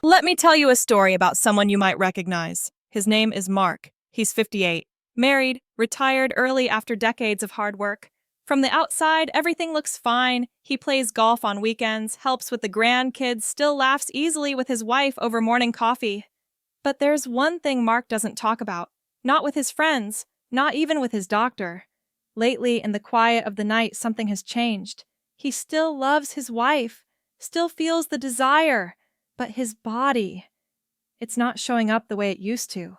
Let me tell you a story about someone you might recognize. His name is Mark. He's 58, married, retired early after decades of hard work. From the outside, everything looks fine. He plays golf on weekends, helps with the grandkids, still laughs easily with his wife over morning coffee. But there's one thing Mark doesn't talk about. Not with his friends, not even with his doctor. Lately, in the quiet of the night, something has changed. He still loves his wife, still feels the desire, but his body, it's not showing up the way it used to.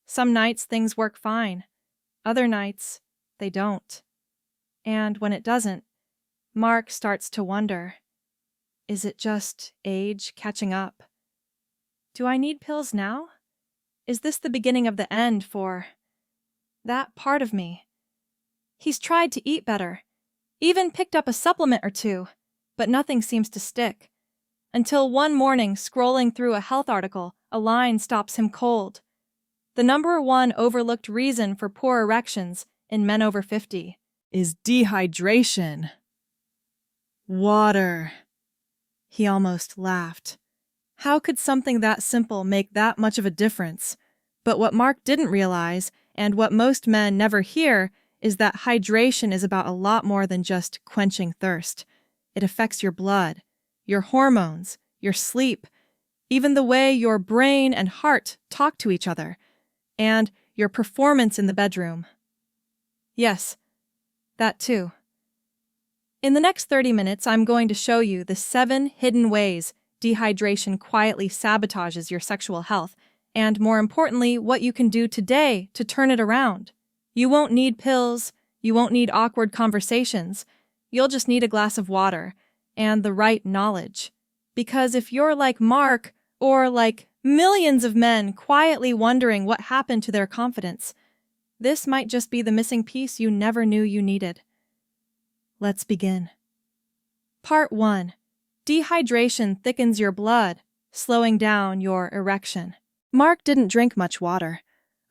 Some nights things work fine. Other nights, they don't. And when it doesn't, Mark starts to wonder, is it just age catching up? Do I need pills now? Is this the beginning of the end for that part of me? He's tried to eat better, even picked up a supplement or two, but nothing seems to stick. Until one morning, scrolling through a health article, a line stops him cold. The #1 overlooked reason for poor erections in men over 50 is dehydration. Water. He almost laughed. How could something that simple make that much of a difference? But what Mark didn't realize, and what most men never hear, is that hydration is about a lot more than just quenching thirst. It affects your blood, your hormones, your sleep, even the way your brain and heart talk to each other, and your performance in the bedroom. Yes, that too. In the next 30 minutes, I'm going to show you the 7 hidden ways dehydration quietly sabotages your sexual health, and more importantly, what you can do today to turn it around. You won't need pills, you won't need awkward conversations, you'll just need a glass of water and the right knowledge. Because if you're like Mark, or like millions of men quietly wondering what happened to their confidence, this might just be the missing piece you never knew you needed. Let's begin. Part 1. Dehydration thickens your blood, slowing down your erection. Mark didn't drink much water.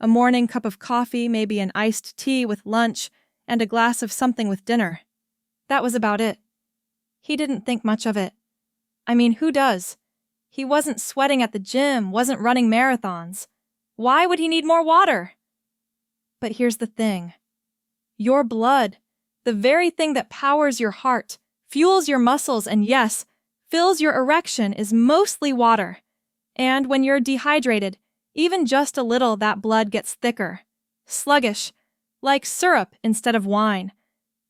A morning cup of coffee, maybe an iced tea with lunch, and a glass of something with dinner. That was about it. He didn't think much of it. I mean, who does? He wasn't sweating at the gym, wasn't running marathons. Why would he need more water? But here's the thing. Your blood, the very thing that powers your heart, fuels your muscles, and yes, fills your erection, is mostly water. And when you're dehydrated, even just a little, that blood gets thicker, sluggish, like syrup instead of wine.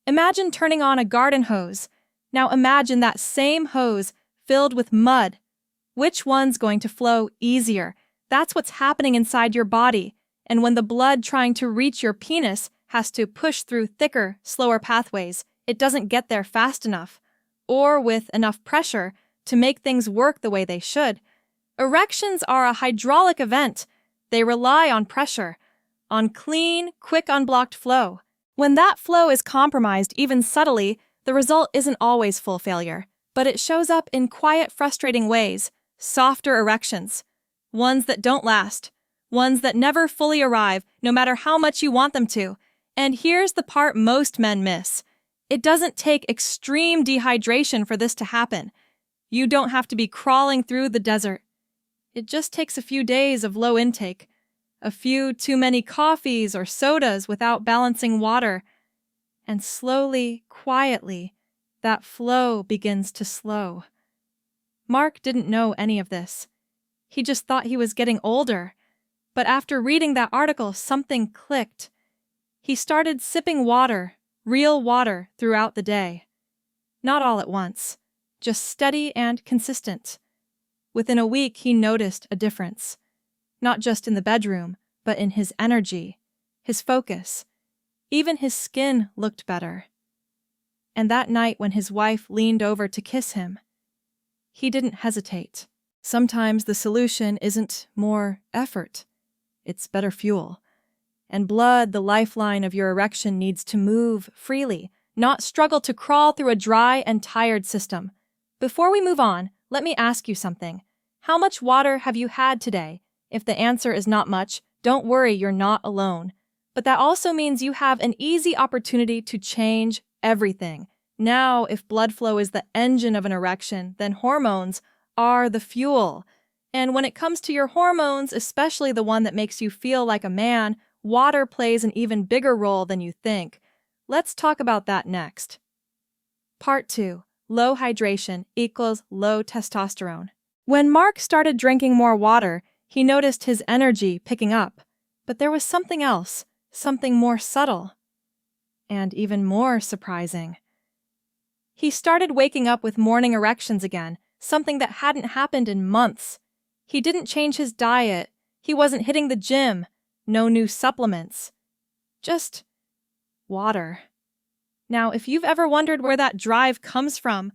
Imagine turning on a garden hose. Now imagine that same hose filled with mud. Which one's going to flow easier? That's what's happening inside your body. And when the blood trying to reach your penis has to push through thicker, slower pathways, it doesn't get there fast enough, or with enough pressure to make things work the way they should. Erections are a hydraulic event. They rely on pressure, on clean, quick, unblocked flow. When that flow is compromised, even subtly, the result isn't always full failure, but it shows up in quiet, frustrating ways, softer erections, ones that don't last, ones that never fully arrive, no matter how much you want them to. And here's the part most men miss. It doesn't take extreme dehydration for this to happen. You don't have to be crawling through the desert. It just takes a few days of low intake, a few too many coffees or sodas without balancing water, and slowly, quietly, that flow begins to slow. Mark didn't know any of this. He just thought he was getting older. But after reading that article, something clicked. He started sipping water, real water, throughout the day. Not all at once, just steady and consistent. Within a week, he noticed a difference. Not just in the bedroom, but in his energy, his focus. Even his skin looked better. And that night when his wife leaned over to kiss him, he didn't hesitate. Sometimes the solution isn't more effort. It's better fuel. And blood, the lifeline of your erection, needs to move freely, not struggle to crawl through a dry and tired system. Before we move on, let me ask you something. How much water have you had today? If the answer is not much, don't worry, you're not alone. But that also means you have an easy opportunity to change everything. Now, if blood flow is the engine of an erection, then hormones are the fuel. And when it comes to your hormones, especially the one that makes you feel like a man, water plays an even bigger role than you think. Let's talk about that next. Part 2. Low hydration equals low testosterone. When Mark started drinking more water, he noticed his energy picking up. But there was something else, something more subtle, and even more surprising. He started waking up with morning erections again, something that hadn't happened in months. He didn't change his diet. He wasn't hitting the gym. No new supplements. Just water. Now, if you've ever wondered where that drive comes from,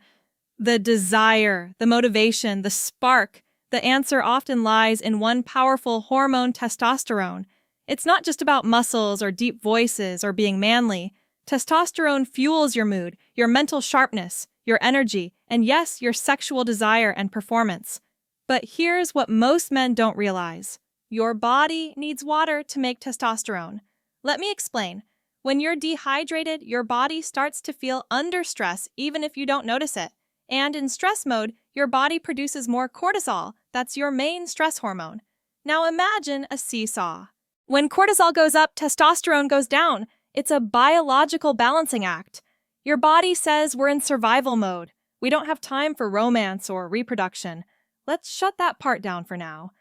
the desire, the motivation, the spark, the answer often lies in one powerful hormone, testosterone. It's not just about muscles or deep voices or being manly. Testosterone fuels your mood, your mental sharpness, your energy, and yes, your sexual desire and performance. But here's what most men don't realize. Your body needs water to make testosterone. Let me explain. When you're dehydrated, your body starts to feel under stress even if you don't notice it. And in stress mode, your body produces more cortisol. That's your main stress hormone. Now imagine a seesaw. When cortisol goes up, testosterone goes down. It's a biological balancing act. Your body says we're in survival mode. We don't have time for romance or reproduction. Let's shut that part down for now.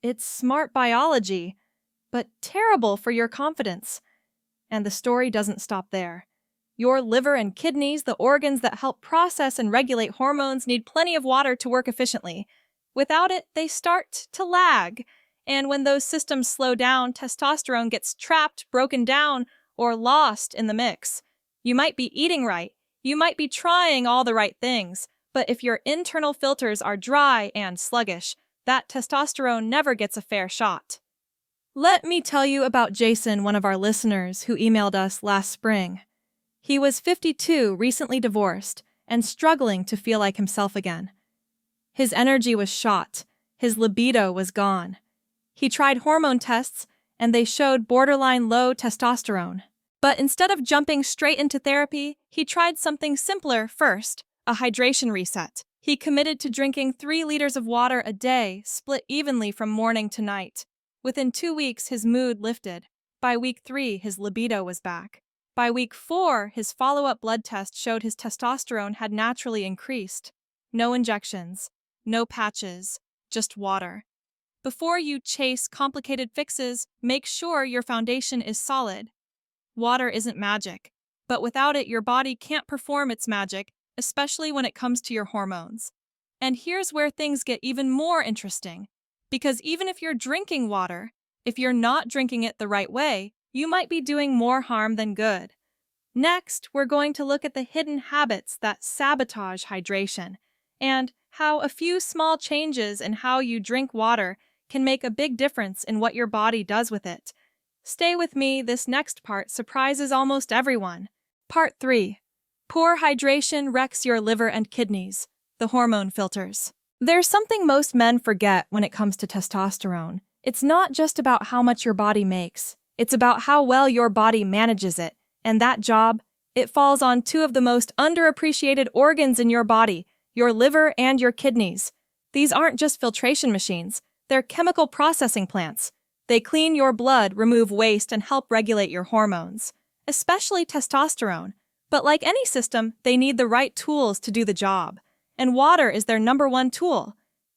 It's smart biology, but terrible for your confidence. And the story doesn't stop there. Your liver and kidneys, the organs that help process and regulate hormones, need plenty of water to work efficiently. Without it, they start to lag. And when those systems slow down, testosterone gets trapped, broken down, or lost in the mix. You might be eating right. You might be trying all the right things. But if your internal filters are dry and sluggish, that testosterone never gets a fair shot. Let me tell you about Jason, one of our listeners who emailed us last spring. He was 52, recently divorced, and struggling to feel like himself again. His energy was shot. His libido was gone. He tried hormone tests, and they showed borderline low testosterone. But instead of jumping straight into therapy, he tried something simpler first, a hydration reset. He committed to drinking 3 liters of water a day, split evenly from morning to night. Within 2 weeks, his mood lifted. By week 3, his libido was back. By week 4, his follow-up blood test showed his testosterone had naturally increased. No injections, no patches, just water. Before you chase complicated fixes, make sure your foundation is solid. Water isn't magic, but without it, your body can't perform its magic, especially when it comes to your hormones. And here's where things get even more interesting. Because even if you're drinking water, if you're not drinking it the right way, you might be doing more harm than good. Next, we're going to look at the hidden habits that sabotage hydration, and how a few small changes in how you drink water can make a big difference in what your body does with it. Stay with me, this next part surprises almost everyone. Part 3. Poor hydration wrecks your liver and kidneys, the hormone filters. There's something most men forget when it comes to testosterone. It's not just about how much your body makes. It's about how well your body manages it. And that job, it falls on 2 of the most underappreciated organs in your body, your liver and your kidneys. These aren't just filtration machines. They're chemical processing plants. They clean your blood, remove waste, and help regulate your hormones, especially testosterone. But like any system, they need the right tools to do the job. And water is their #1 tool.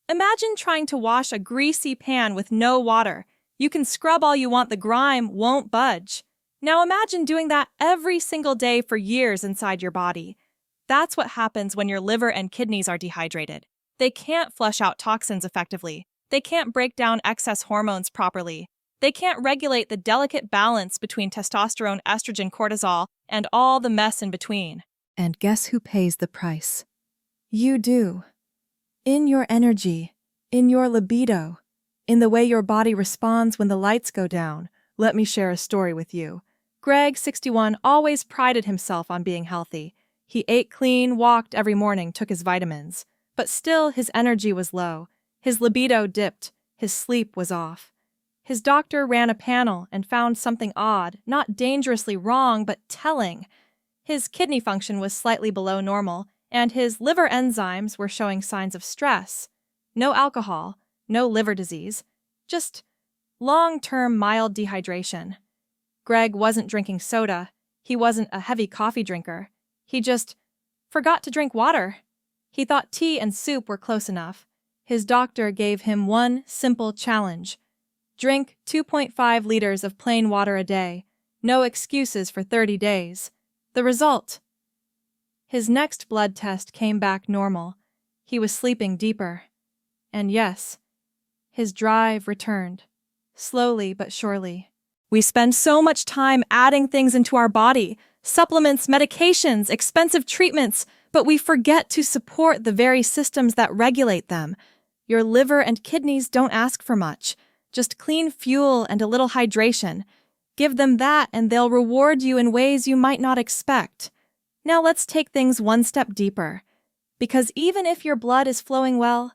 Imagine trying to wash a greasy pan with no water. You can scrub all you want, the grime won't budge. Now imagine doing that every single day for years inside your body. That's what happens when your liver and kidneys are dehydrated. They can't flush out toxins effectively. They can't break down excess hormones properly. They can't regulate the delicate balance between testosterone, estrogen, cortisol, and all the mess in between. And guess who pays the price? You do. In your energy, in your libido, in the way your body responds when the lights go down. Let me share a story with you. Greg, 61, always prided himself on being healthy. He ate clean, walked every morning, took his vitamins. But still, his energy was low. His libido dipped. His sleep was off. His doctor ran a panel and found something odd, not dangerously wrong, but telling. His kidney function was slightly below normal, and his liver enzymes were showing signs of stress. No alcohol, no liver disease, just long-term mild dehydration. Greg wasn't drinking soda. He wasn't a heavy coffee drinker. He just forgot to drink water. He thought tea and soup were close enough. His doctor gave him one simple challenge. Drink 2.5 liters of plain water a day. No excuses for 30 days. The result? His next blood test came back normal. He was sleeping deeper. And yes, his drive returned. Slowly but surely. We spend so much time adding things into our body, supplements, medications, expensive treatments, but we forget to support the very systems that regulate them. Your liver and kidneys don't ask for much. Just clean fuel and a little hydration. Give them that and they'll reward you in ways you might not expect. Now let's take things one step deeper. Because even if your blood is flowing well,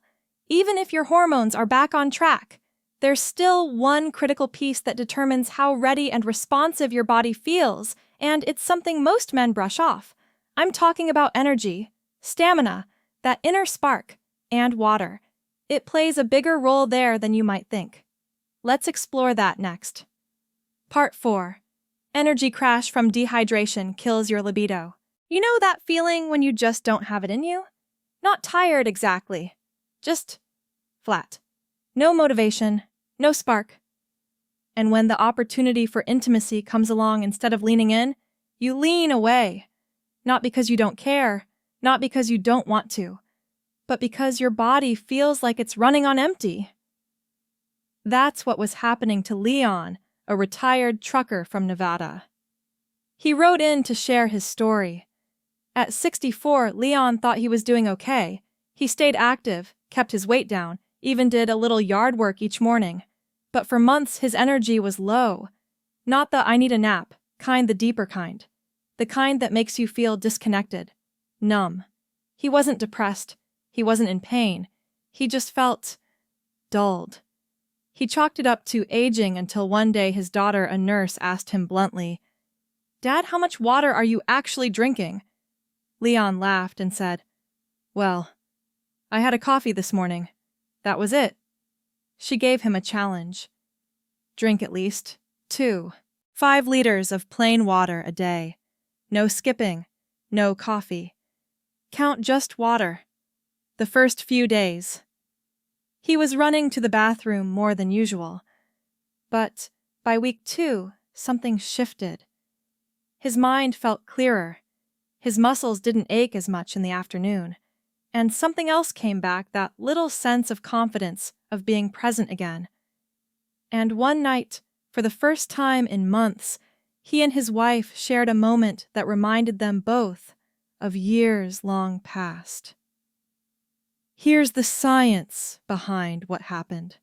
even if your hormones are back on track, there's still one critical piece that determines how ready and responsive your body feels, and it's something most men brush off. I'm talking about energy, stamina, that inner spark, and water. It plays a bigger role there than you might think. Let's explore that next. Part 4. Energy crash from dehydration kills your libido. You know that feeling when you just don't have it in you? Not tired exactly, just flat. No motivation, no spark. And when the opportunity for intimacy comes along instead of leaning in, you lean away. Not because you don't care, not because you don't want to, but because your body feels like it's running on empty. That's what was happening to Leon, a retired trucker from Nevada. He wrote in to share his story. At 64, Leon thought he was doing okay. He stayed active, kept his weight down, even did a little yard work each morning. But for months, his energy was low. Not the I need a nap kind, the deeper kind. The kind that makes you feel disconnected, numb. He wasn't depressed. He wasn't in pain. He just felt dulled. He chalked it up to aging until one day his daughter, a nurse, asked him bluntly, "Dad, how much water are you actually drinking?" Leon laughed and said, "Well, I had a coffee this morning. That was it." She gave him a challenge. Drink at least 5 liters of plain water a day. No skipping, no coffee. Count just water. The first few days. He was running to the bathroom more than usual. But by week 2, something shifted. His mind felt clearer. His muscles didn't ache as much in the afternoon. And something else came back, that little sense of confidence, of being present again. And one night, for the first time in months, he and his wife shared a moment that reminded them both of years long past. Here's the science behind what happened.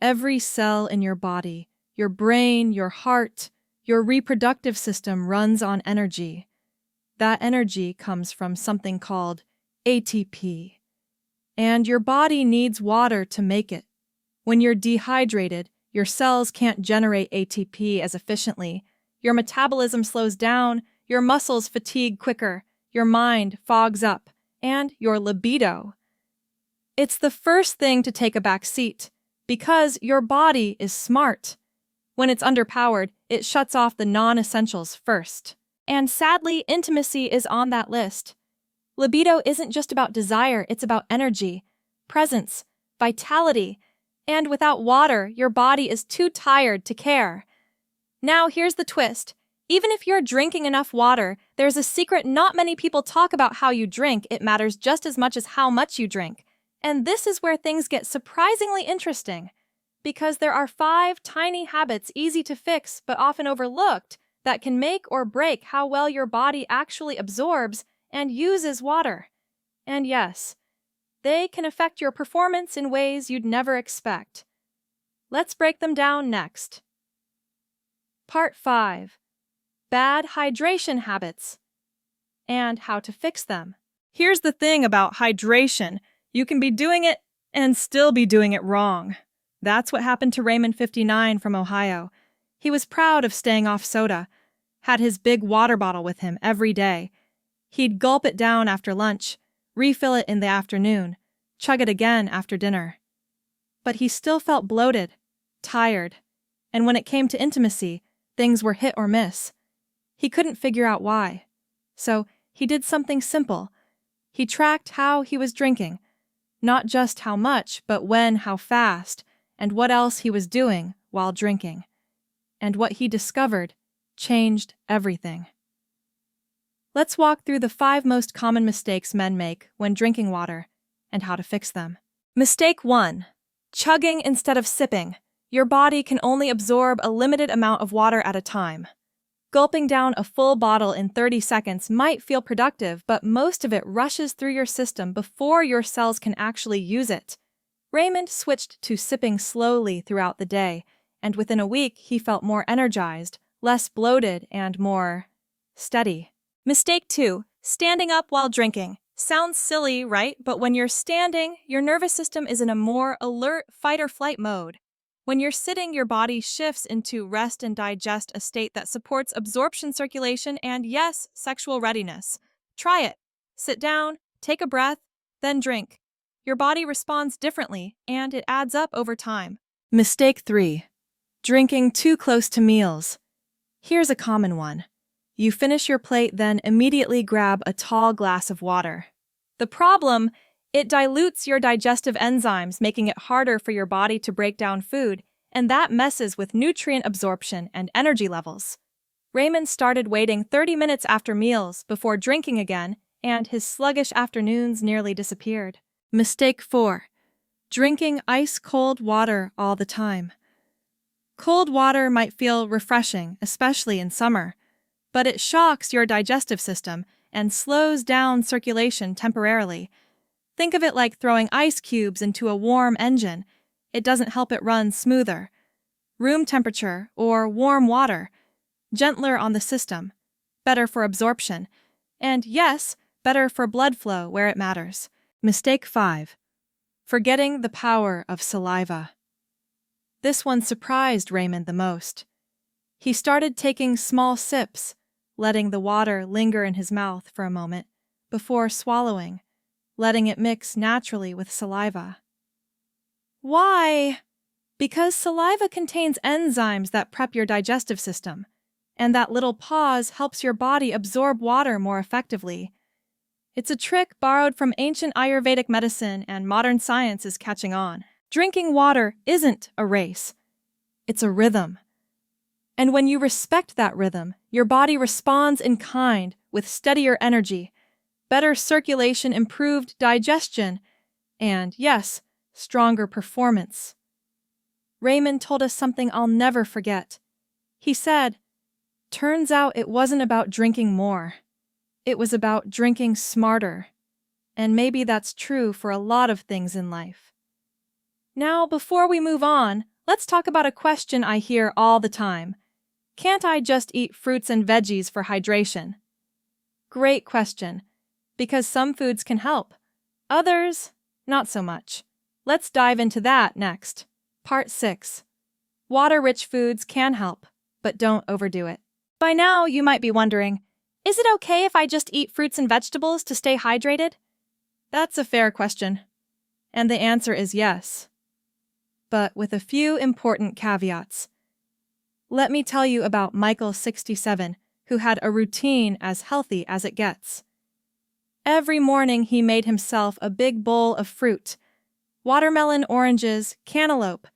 Every cell in your body, your brain, your heart, your reproductive system runs on energy. That energy comes from something called ATP. And your body needs water to make it. When you're dehydrated, your cells can't generate ATP as efficiently. Your metabolism slows down, your muscles fatigue quicker, your mind fogs up, and your libido. It's the first thing to take a back seat, because your body is smart. When it's underpowered, it shuts off the non-essentials first. And sadly, intimacy is on that list. Libido isn't just about desire, it's about energy, presence, vitality, and without water, your body is too tired to care. Now here's the twist. Even if you're drinking enough water, there's a secret not many people talk about. How you drink, it matters just as much as how much you drink. And this is where things get surprisingly interesting, because there are 5 tiny habits easy to fix but often overlooked that can make or break how well your body actually absorbs and uses water. And yes, they can affect your performance in ways you'd never expect. Let's break them down next. Part 5. Bad hydration habits and how to fix them. Here's the thing about hydration. You can be doing it and still be doing it wrong. That's what happened to Raymond, 59, from Ohio. He was proud of staying off soda, had his big water bottle with him every day. He'd gulp it down after lunch, refill it in the afternoon, chug it again after dinner. but he still felt bloated, tired, and when it came to intimacy, things were hit or miss. He couldn't figure out why. So he did something simple. He tracked how he was drinking, not just how much, but when, how fast, and what else he was doing while drinking. And what he discovered changed everything. Let's walk through the 5 most common mistakes men make when drinking water and how to fix them. Mistake 1. Chugging instead of sipping. Your body can only absorb a limited amount of water at a time. Gulping down a full bottle in 30 seconds might feel productive, but most of it rushes through your system before your cells can actually use it. Raymond switched to sipping slowly throughout the day, and within a week he felt more energized, less bloated, and more steady. Mistake 2. Standing up while drinking. Sounds silly, right? But when you're standing, your nervous system is in a more alert fight-or-flight mode. When you're sitting, your body shifts into rest and digest, a state that supports absorption, circulation, and yes, sexual readiness. Try it. Sit down, take a breath, then drink. Your body responds differently, and it adds up over time. Mistake 3. Drinking too close to meals. Here's a common one. You finish your plate, then immediately grab a tall glass of water. The problem: it dilutes your digestive enzymes, making it harder for your body to break down food, and that messes with nutrient absorption and energy levels. Raymond started waiting 30 minutes after meals before drinking again, and his sluggish afternoons nearly disappeared. Mistake 4. Drinking ice-cold water all the time. Cold water might feel refreshing, especially in summer, but it shocks your digestive system and slows down circulation temporarily. Think of it like throwing ice cubes into a warm engine. It doesn't help it run smoother. Room temperature or warm water, gentler on the system, better for absorption, and yes, better for blood flow where it matters. Mistake 5. Forgetting the power of saliva. This one surprised Raymond the most. He started taking small sips, letting the water linger in his mouth for a moment before swallowing, letting it mix naturally with saliva. Why? Because saliva contains enzymes that prep your digestive system, and that little pause helps your body absorb water more effectively. It's a trick borrowed from ancient Ayurvedic medicine, and modern science is catching on. Drinking water isn't a race. It's a rhythm. And when you respect that rhythm, your body responds in kind, with steadier energy, better circulation, improved digestion, and, yes, stronger performance. Raymond told us something I'll never forget. He said, "Turns out it wasn't about drinking more. It was about drinking smarter." And maybe that's true for a lot of things in life. Now, before we move on, let's talk about a question I hear all the time. Can't I just eat fruits and veggies for hydration? Great question, because some foods can help. Others, not so much. Let's dive into that next. Part 6. Water-rich foods can help, but don't overdo it. By now, you might be wondering, is it okay if I just eat fruits and vegetables to stay hydrated? That's a fair question. And the answer is yes. But with a few important caveats. Let me tell you about Michael, 67, who had a routine as healthy as it gets. Every morning he made himself a big bowl of fruit, watermelon, oranges, cantaloupe,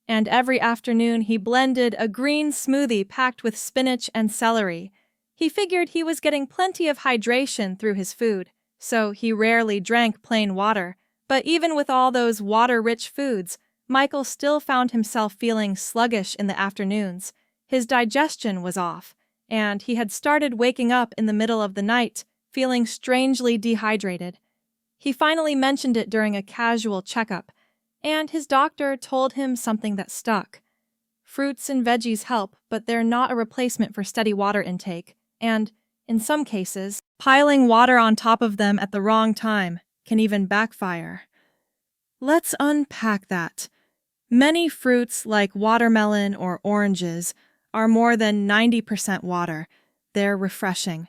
and every afternoon he blended a green smoothie packed with spinach and celery. He figured he was getting plenty of hydration through his food, so he rarely drank plain water. But even with all those water-rich foods, Michael still found himself feeling sluggish in the afternoons. His digestion was off, and he had started waking up in the middle of the night, feeling strangely dehydrated. He finally mentioned it during a casual checkup, and his doctor told him something that stuck. Fruits and veggies help, but they're not a replacement for steady water intake, and, in some cases, piling water on top of them at the wrong time can even backfire. Let's unpack that. Many fruits like watermelon or oranges are more than 90% water. They're refreshing.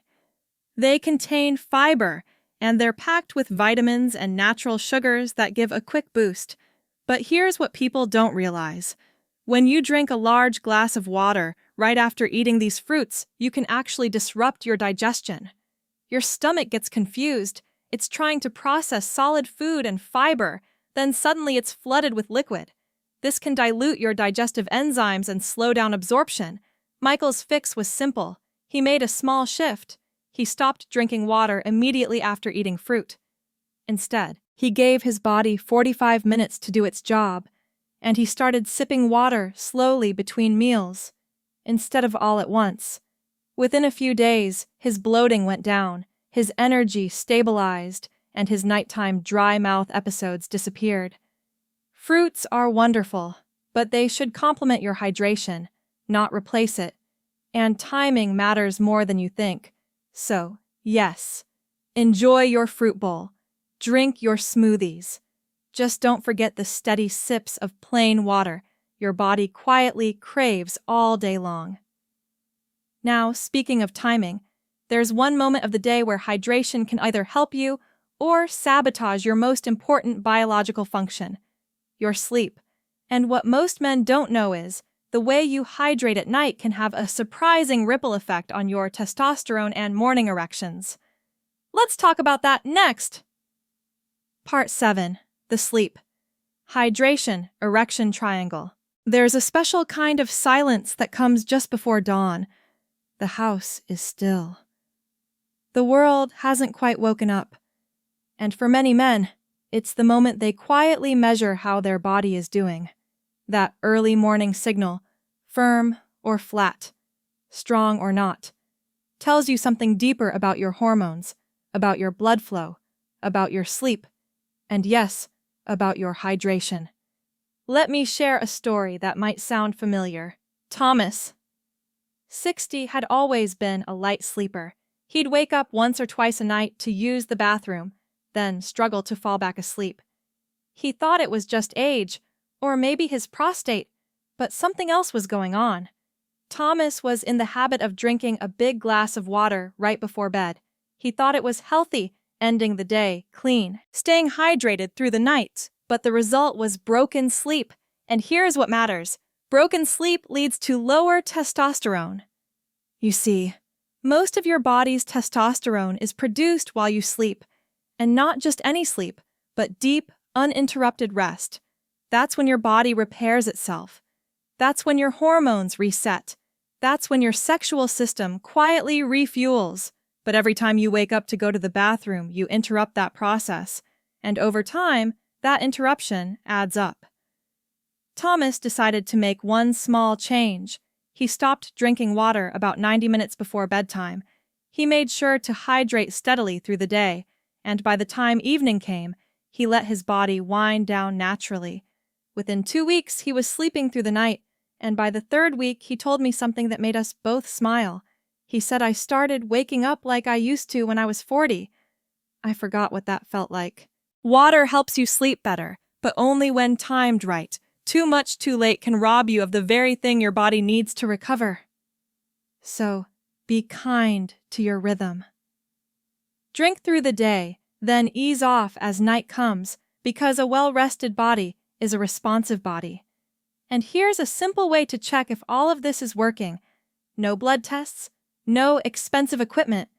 They contain fiber, and they're packed with vitamins and natural sugars that give a quick boost. But here's what people don't realize. When you drink a large glass of water right after eating these fruits, you can actually disrupt your digestion. Your stomach gets confused. It's trying to process solid food and fiber, then suddenly it's flooded with liquid. This can dilute your digestive enzymes and slow down absorption. Michael's fix was simple. He made a small shift. He stopped drinking water immediately after eating fruit. Instead, he gave his body 45 minutes to do its job, and he started sipping water slowly between meals, instead of all at once. Within a few days, his bloating went down, his energy stabilized, and his nighttime dry mouth episodes disappeared. Fruits are wonderful, but they should complement your hydration, not replace it. And timing matters more than you think. So, yes, enjoy your fruit bowl. Drink your smoothies. Just don't forget the steady sips of plain water your body quietly craves all day long. Now, speaking of timing, there's one moment of the day where hydration can either help you or sabotage your most important biological function, your sleep. And what most men don't know is, the way you hydrate at night can have a surprising ripple effect on your testosterone and morning erections. Let's talk about that next! Part 7. The sleep. Hydration, erection triangle. There's a special kind of silence that comes just before dawn. The house is still. The world hasn't quite woken up. And for many men, it's the moment they quietly measure how their body is doing. That early morning signal, firm or flat, strong or not, tells you something deeper about your hormones, about your blood flow, about your sleep, and yes, about your hydration. Let me share a story that might sound familiar. Thomas, 60, had always been a light sleeper. He'd wake up once or twice a night to use the bathroom, then struggle to fall back asleep. He thought it was just age, or maybe his prostate, but something else was going on. Thomas was in the habit of drinking a big glass of water right before bed. He thought it was healthy, ending the day clean, staying hydrated through the night, but the result was broken sleep. And here's what matters. Broken sleep leads to lower testosterone. You see, most of your body's testosterone is produced while you sleep, and not just any sleep, but deep, uninterrupted rest. That's when your body repairs itself. That's when your hormones reset. That's when your sexual system quietly refuels. But every time you wake up to go to the bathroom, you interrupt that process. And over time, that interruption adds up. Thomas decided to make one small change. He stopped drinking water about 90 minutes before bedtime. He made sure to hydrate steadily through the day, and by the time evening came, he let his body wind down naturally. Within 2 weeks, he was sleeping through the night, and by the 3rd week, he told me something that made us both smile. He said, "I started waking up like I used to when I was 40. I forgot what that felt like. Water helps you sleep better, but only when timed right. Too much too late can rob you of the very thing your body needs to recover. So, be kind to your rhythm. Drink through the day, then ease off as night comes, because a well-rested body is a responsive body. And here's a simple way to check if all of this is working. No blood tests, no expensive equipment,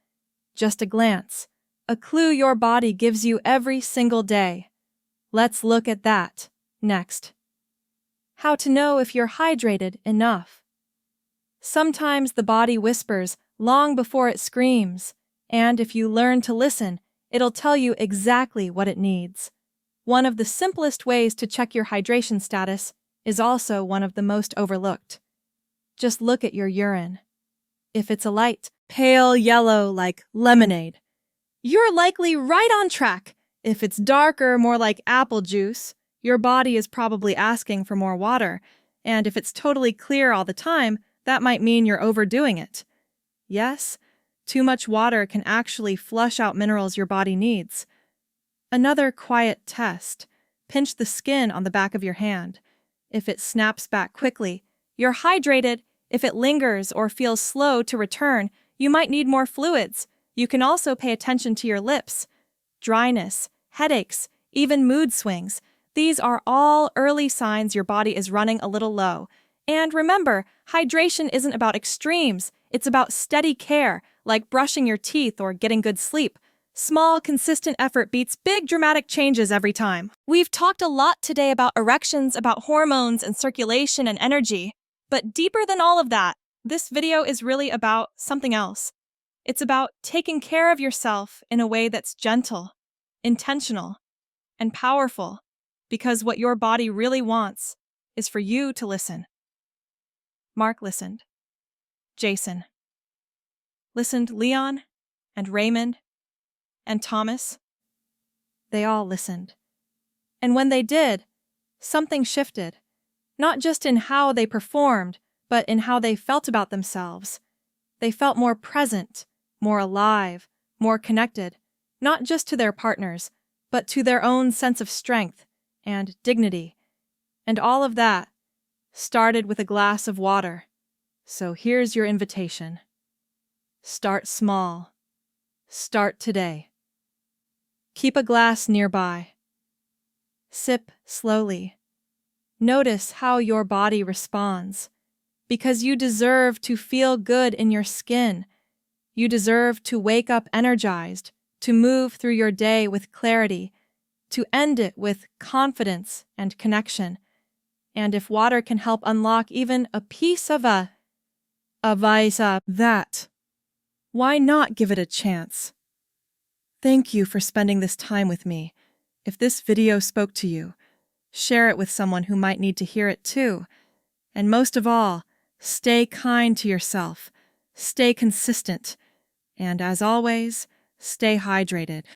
just a glance, a clue your body gives you every single day. Let's look at that next. How to know if you're hydrated enough. Sometimes the body whispers long before it screams, and if you learn to listen, it'll tell you exactly what it needs. One of the simplest ways to check your hydration status is also one of the most overlooked. Just look at your urine. If it's a light, pale yellow like lemonade, you're likely right on track. If it's darker, more like apple juice, your body is probably asking for more water, and if it's totally clear all the time, that might mean you're overdoing it. Yes, too much water can actually flush out minerals your body needs. Another quiet test. Pinch the skin on the back of your hand. If it snaps back quickly, you're hydrated. If it lingers or feels slow to return, you might need more fluids. You can also pay attention to your lips. Dryness, headaches, even mood swings. These are all early signs your body is running a little low. And remember, hydration isn't about extremes. It's about steady care, like brushing your teeth or getting good sleep. Small, consistent effort beats big, dramatic changes every time. We've talked a lot today about erections, about hormones and circulation and energy. But deeper than all of that, this video is really about something else. It's about taking care of yourself in a way that's gentle, intentional, and powerful. Because what your body really wants is for you to listen. Mark listened. Jason listened. Leon and Raymond and Thomas. They all listened. And when they did, something shifted. Not just in how they performed, but in how they felt about themselves. They felt more present, more alive, more connected, not just to their partners, but to their own sense of strength and dignity. And all of that started with a glass of water. So here's your invitation. Start small. Start today. Keep a glass nearby. Sip slowly. Notice how your body responds. Because you deserve to feel good in your skin. You deserve to wake up energized, to move through your day with clarity, to end it with confidence and connection. And if water can help unlock even a piece of that, why not give it a chance? Thank you for spending this time with me. If this video spoke to you, share it with someone who might need to hear it too. And most of all, stay kind to yourself, stay consistent, and as always, stay hydrated.